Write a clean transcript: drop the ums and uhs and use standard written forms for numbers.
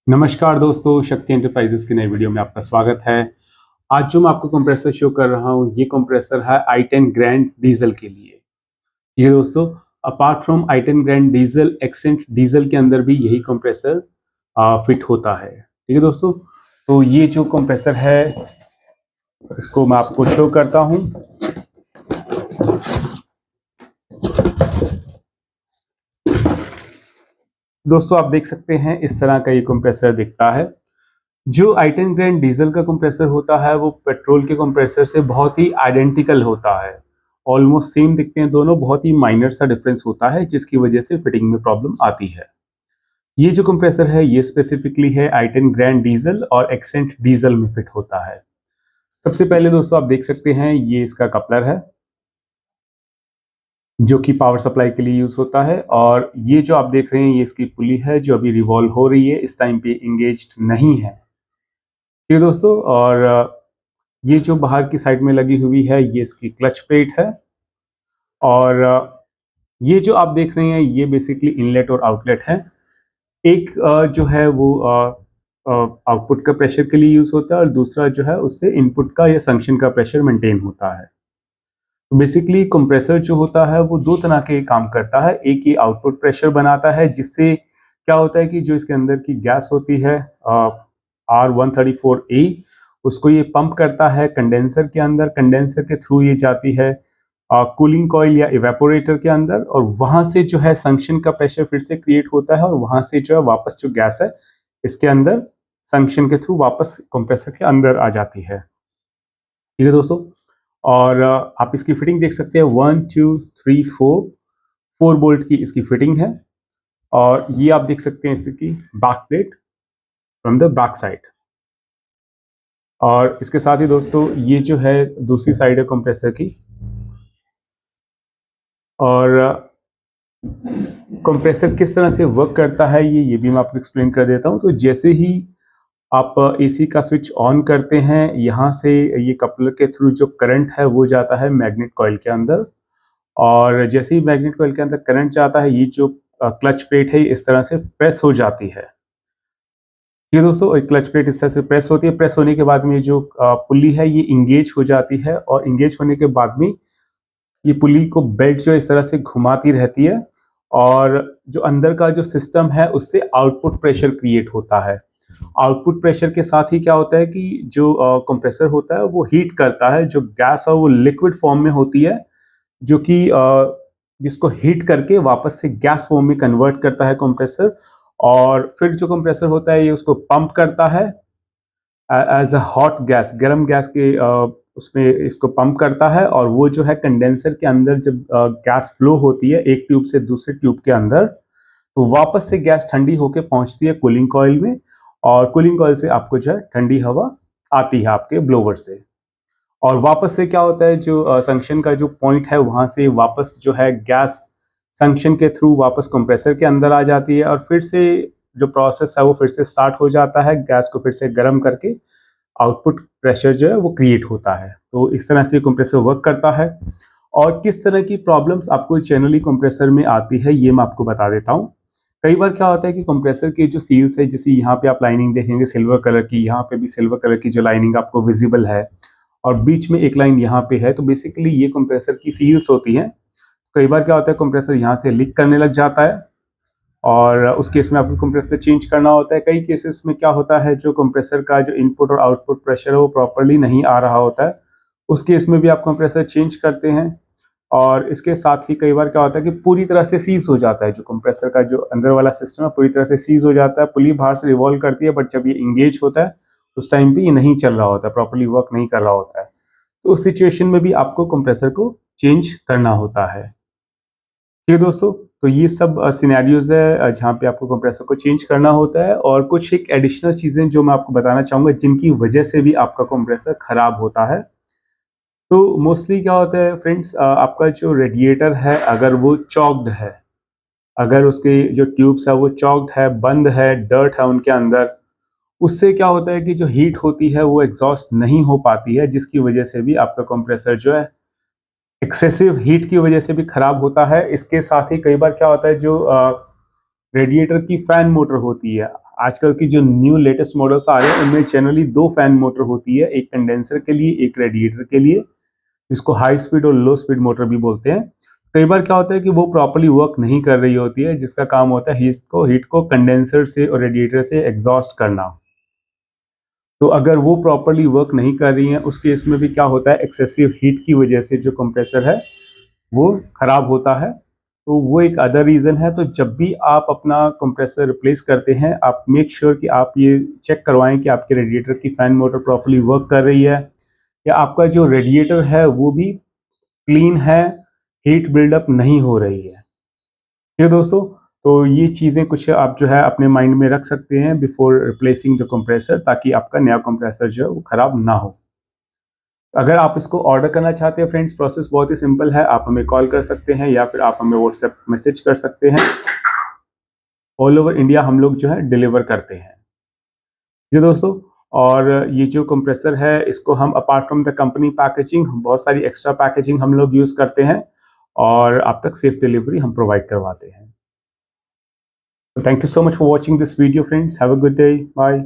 नमस्कार दोस्तों, शक्ति एंटरप्राइजेस की नई वीडियो में आपका स्वागत है। आज जो मैं आपको कंप्रेसर शो कर रहा हूँ, ये कंप्रेसर है i10 ग्रैंड डीजल के लिए। ये दोस्तों, apart from i10 grand diesel, accent diesel के अंदर भी यही कंप्रेसर फिट होता है। ठीक है दोस्तों, तो ये जो कंप्रेसर है, इसको मैं आपको शो करता हूँ। दोस्तों, आप देख सकते हैं इस तरह का ये कंप्रेसर दिखता है। जो i10 ग्रैंड डीजल का कंप्रेसर होता है, वो पेट्रोल के कंप्रेसर से बहुत ही आइडेंटिकल होता है। ऑलमोस्ट सेम दिखते हैं दोनों, बहुत ही माइनर सा डिफरेंस होता है, जिसकी वजह से फिटिंग में प्रॉब्लम आती है। ये जो कंप्रेसर है, ये स्पेसिफिकली है i10 ग्रैंड डीजल और एक्सेंट डीजल में फिट होता है। सबसे पहले दोस्तों, आप देख सकते हैं ये इसका कपलर है, जो कि पावर सप्लाई के लिए यूज होता है। और ये जो आप देख रहे हैं, ये इसकी पुली है, जो अभी रिवॉल्व हो रही है, इस टाइम पे इंगेज्ड नहीं है। ठीक है दोस्तों, और ये जो बाहर की साइड में लगी हुई है, ये इसकी क्लच प्लेट है। और ये जो आप देख रहे हैं, ये बेसिकली इनलेट और आउटलेट है। एक जो है वो आउटपुट का प्रेशर के लिए यूज होता है, और दूसरा जो है उससे इनपुट का या संक्शन का प्रेशर मेंटेन होता है। तो बेसिकली कंप्रेसर जो होता है, वो दो तरह के काम करता है। एक ये आउटपुट प्रेशर बनाता है, जिससे क्या होता है कि जो इसके अंदर की गैस होती है R134A, उसको ये पंप करता है कंडेंसर के अंदर। कंडेंसर के थ्रू ये जाती है कूलिंग कॉइल या इवेपोरेटर के अंदर, और वहां से जो है संक्शन का प्रेशर फिर से क्रिएट होता है, और वहां से जो है वापस जो गैस है इसके अंदर संक्शन के थ्रू वापस कंप्रेसर के अंदर आ जाती है। ठीक है दोस्तों, और आप इसकी फिटिंग देख सकते हैं, 1 2 3 4 बोल्ट की इसकी फिटिंग है। और ये आप देख सकते हैं इसकी back plate from the back side. और इसके साथ ही दोस्तों, ये जो है दूसरी साइड है कंप्रेसर की। और कंप्रेसर किस तरह से वर्क करता है, ये भी मैं आपको एक्सप्लेन कर देता हूँ। तो जैसे ही आप एसी का स्विच ऑन करते हैं, यहाँ से ये कपलर के थ्रू जो करंट है वो जाता है मैग्नेट कॉइल के अंदर। और जैसे ही मैग्नेट कॉइल के अंदर करंट जाता है, ये जो क्लच प्लेट है इस तरह से प्रेस हो जाती है। ये दोस्तों, एक क्लच प्लेट इस तरह से प्रेस होती है। प्रेस होने के बाद में जो पुली है ये इंगेज हो जाती है, और इंगेज होने के बाद में ये पुली को बेल्ट जो इस तरह से घुमाती रहती है, और जो अंदर का जो सिस्टम है उससे आउटपुट प्रेशर क्रिएट होता है। आउटपुट प्रेशर के साथ ही क्या होता है कि जो कंप्रेसर होता है वो हीट करता है। जो गैस और वो लिक्विड फॉर्म में होती है, जो कि जिसको हीट करके वापस से गैस फॉर्म में कन्वर्ट करता है कंप्रेसर। और फिर जो कंप्रेसर होता है ये उसको पंप करता है एज अ हॉट गैस, गर्म गैस के उसमें इसको पंप करता है। और वो जो है कंडेंसर के अंदर जब गैस फ्लो होती है एक ट्यूब से दूसरे ट्यूब के अंदर, तो वापस से गैस ठंडी होकर पहुंचती है कूलिंग कॉइल में, और कूलिंग कॉइल से आपको जो है ठंडी हवा आती है आपके ब्लोवर से। और वापस से क्या होता है, जो संक्शन का जो पॉइंट है वहां से वापस जो है गैस संक्शन के थ्रू वापस कंप्रेसर के अंदर आ जाती है, और फिर से जो प्रोसेस है वो फिर से स्टार्ट हो जाता है, गैस को फिर से गर्म करके आउटपुट प्रेशर जो है वो क्रिएट होता है। तो इस तरह से कंप्रेसर वर्क करता है। और किस तरह की प्रॉब्लम्स आपको जनरली कंप्रेसर में आती है, ये मैं आपको बता देता हूँ। कई बार क्या होता है कि कंप्रेसर की जो सील्स है, जैसे यहाँ पे आप लाइनिंग देखेंगे सिल्वर कलर की, यहाँ पे भी सिल्वर कलर की जो लाइनिंग आपको विजिबल है, और बीच में एक लाइन यहाँ पे है, तो बेसिकली ये कंप्रेसर की सील्स होती हैं। कई बार क्या होता है, कंप्रेसर यहाँ से लीक करने लग जाता है, और उस केस में आपको कंप्रेसर चेंज करना होता है। कई केसेस में क्या होता है, जो कंप्रेसर का जो इनपुट और आउटपुट प्रेशर है वो प्रॉपरली नहीं आ रहा होता है, उस केस में भी आप कंप्रेसर चेंज करते हैं। और इसके साथ ही कई बार क्या होता है कि पूरी तरह से सीज हो जाता है, जो कंप्रेसर का जो अंदर वाला सिस्टम है पूरी तरह से सीज हो जाता है। पुली बाहर से रिवॉल्व करती है, बट जब ये इंगेज होता है उस टाइम पे ये नहीं चल रहा होता है, प्रॉपरली वर्क नहीं कर रहा होता है। तो उस सिचुएशन में भी आपको कंप्रेसर को चेंज करना होता है। ठीक है दोस्तों, तो ये सब सिनेरियोज है जहाँ पे आपको कंप्रेसर को चेंज करना होता है। और कुछ एक एडिशनल चीज़ें जो मैं आपको बताना चाहूँगा, जिनकी वजह से भी आपका कंप्रेसर खराब होता है। तो मोस्टली क्या होता है फ्रेंड्स, आपका जो रेडिएटर है अगर वो चॉक्ड है, अगर उसके जो ट्यूब्स है वो चॉक्ड है, बंद है, डर्ट है उनके अंदर, उससे क्या होता है कि जो हीट होती है वो एग्जॉस्ट नहीं हो पाती है, जिसकी वजह से भी आपका कंप्रेसर जो है एक्सेसिव हीट की वजह से भी खराब होता है। इसके साथ ही कई बार क्या होता है, जो रेडिएटर की फैन मोटर होती है, आजकल की जो न्यू लेटेस्ट मॉडल्स आ रहे हैं उनमें जनरली 2 फैन मोटर होती है, एक कंडेंसर के लिए, एक रेडिएटर के लिए, जिसको हाई स्पीड और लो स्पीड मोटर भी बोलते हैं। कई बार क्या होता है कि वो प्रॉपर्ली वर्क नहीं कर रही होती है, जिसका काम होता है हीट को कंडेंसर से और रेडिएटर से एग्जॉस्ट करना। तो अगर वो प्रॉपर्ली वर्क नहीं कर रही है, उस केस में भी क्या होता है, एक्सेसिव हीट की वजह से जो कंप्रेसर है वो खराब होता है। तो वो एक अदर रीज़न है। तो जब भी आप अपना कंप्रेसर रिप्लेस करते हैं, आप मेक श्योर कि आप ये चेक करवाएं कि आपके रेडिएटर की फैन मोटर प्रॉपर्ली वर्क कर रही है, या आपका जो रेडिएटर है वो भी क्लीन है, हीट बिल्डअप नहीं हो रही है। ठीक है दोस्तों, तो ये चीज़ें कुछ आप जो है अपने माइंड में रख सकते हैं बिफोर रिप्लेसिंग द कंप्रेसर, ताकि आपका नया कंप्रेसर जो है वो खराब ना हो। अगर आप इसको ऑर्डर करना चाहते हैं फ्रेंड्स, प्रोसेस बहुत ही सिंपल है। आप हमें कॉल कर सकते हैं या फिर आप हमें व्हाट्सएप मैसेज कर सकते हैं। ऑल ओवर इंडिया हम लोग जो है डिलीवर करते हैं। ये दोस्तों, और ये जो कंप्रेसर है इसको हम apart from the company packaging, बहुत सारी एक्स्ट्रा पैकेजिंग हम लोग यूज़ करते हैं और आप तक सेफ डिलीवरी हम प्रोवाइड करवाते हैं। Thank you so much for watching this video friends. Have a good day. Bye.